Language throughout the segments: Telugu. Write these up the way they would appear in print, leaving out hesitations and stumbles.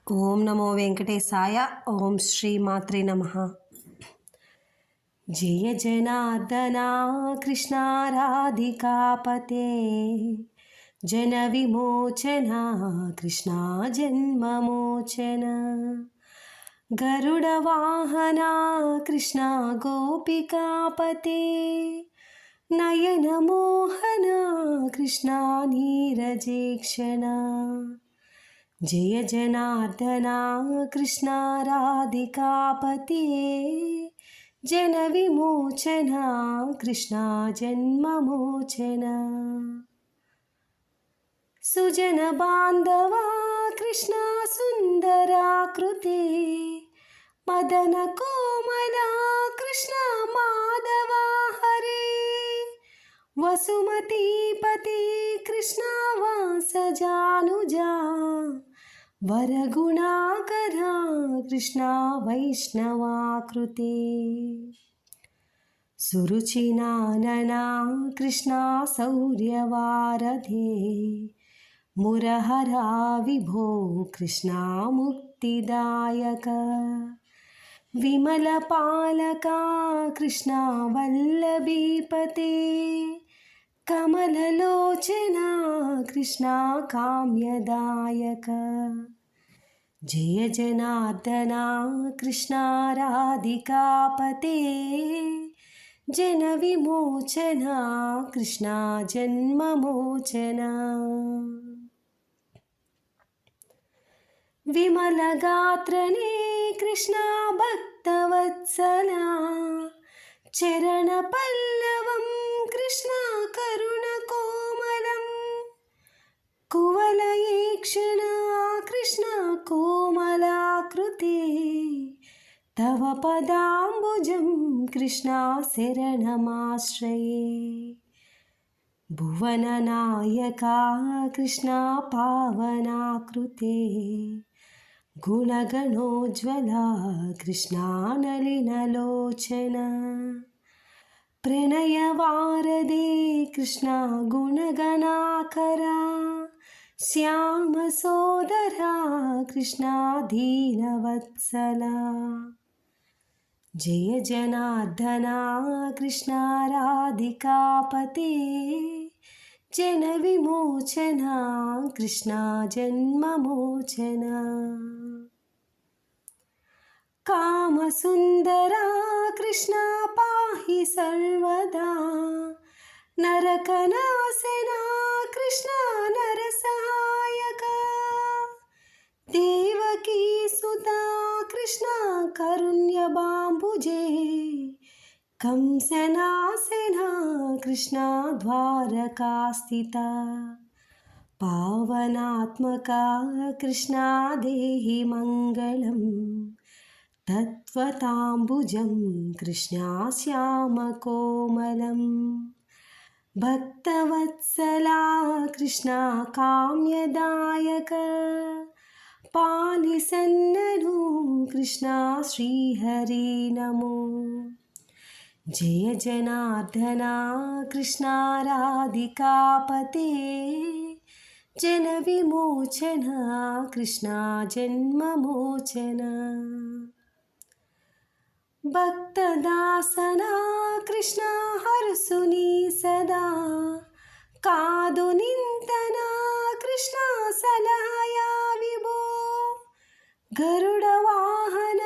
ఓం నమో వెంకటేశాయ. ఓం శ్రీ మాత్రే నమః. జయ జనార్దన కృష్ణ రాధికాపతే జన విమోచన కృష్ణ జన్మమోచన గరుడ వాహన కృష్ణ గోపికాపతే నయన మోహన కృష్ణ నీరజేక్షణ జయ జనార్దన కృష్ణ రాధికాపతే జన విమోచన కృష్ణ జన్మమోచన సుజన బాంధవ కృష్ణ సుందరాకృతే మదన కోమల కృష్ణ మాధవ హరే వసుమతీపతి కృష్ణ వాసజానుజా వరగుణాకర కృష్ణ వైష్ణవాకృతే సురుచినాననా కృష్ణ శౌర్యవారధే మురహరా విభో కృష్ణ ముక్తిదాయక విమల పాలక కృష్ణ వల్లభీపతే కమలలోచన కృష్ణ కామ్యదాయక జయ జనార్దన కృష్ణ రాధికాపతే జన విమోచన కృష్ణ జన్మమోచన విమల గాత్రనే కృష్ణ భక్తవత్సల చరణ పల్లవం కృష్ణ కరుణ కోమలం కువలయేక్షణ కృష్ణ కోమలాకృతే తవ పదాంబుజం కృష్ణ శరణమాశ్రయే భువననాయక కృష్ణ పావనాకృతే గుణగణోజ్వల కృష్ణ నలినలోచన ప్రణయవారదే కృష్ణ గుణగణాకరా శ్యామ సోదరా కృష్ణ దీనవత్సల జయ జనార్దన కృష్ణ రాధికాపతే జన విమోచన కృష్ణ జన్మమోచన కామసుందరా కృష్ణ పాహి సర్వదా నరకనాశనా కృష్ణ నరసహాయక దేవకీ సుతా కృష్ణ కరుణ్యబాంబుజే కంసనాశనా కృష్ణ ద్వారకాస్థిత పావనాత్మక కృష్ణ దేహి మంగళం తత్వతాంబుజం కృష్ణ శ్యామకోమలం భక్తవత్సలా కృష్ణ కామ్యదాయక పాలిసన్నను కృష్ణ శ్రీహరి నమో జయ జనార్దన కృష్ణ రాధికాపతే జన విమోచన కృష్ణ జన్మమోచన భక్తదాసనా కృష్ణ హర్సుని సదా కాదు నింతన కృష్ణ సలహయా విభో గరుడ వాహన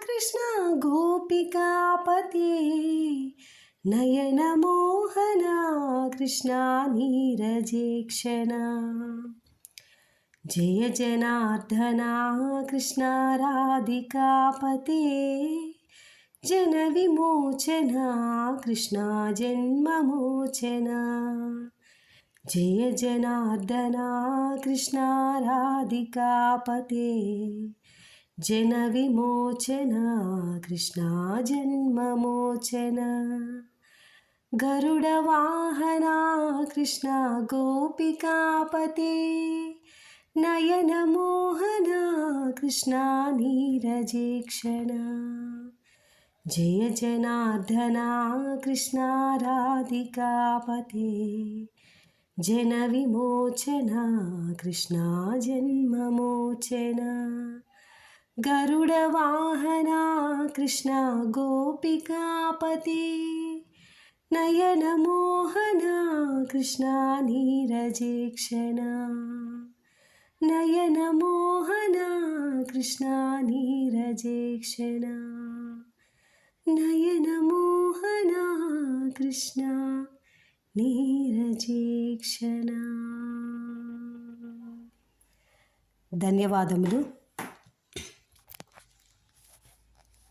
కృష్ణ గోపికాపతే నయన మోహన కృష్ణ నీరజేక్షణ జయ జనార్దన కృష్ణ రాధికాపతే జన విమోచన కృష్ణ జన్మమోచన జయ జనార్దన కృష్ణ రాధికాపతే జన విమోచన కృష్ణ జన్మమోచన గరుడ వాహన కృష్ణ గోపికాపతే నయన మోహన కృష్ణ నీరజేక్షణ జయ జనార్దన కృష్ణ రాధికాపతే జన విమోచన కృష్ణ జన్మమోచన గరుడ వాహన కృష్ణ గోపికాపతి నయన మోహన కృష్ణ నీరజేక్షణ నయన మోహన కృష్ణ నీరజేక్షణ నయన మోహన కృష్ణ నీరజేక్షణ. ధన్యవాదములు.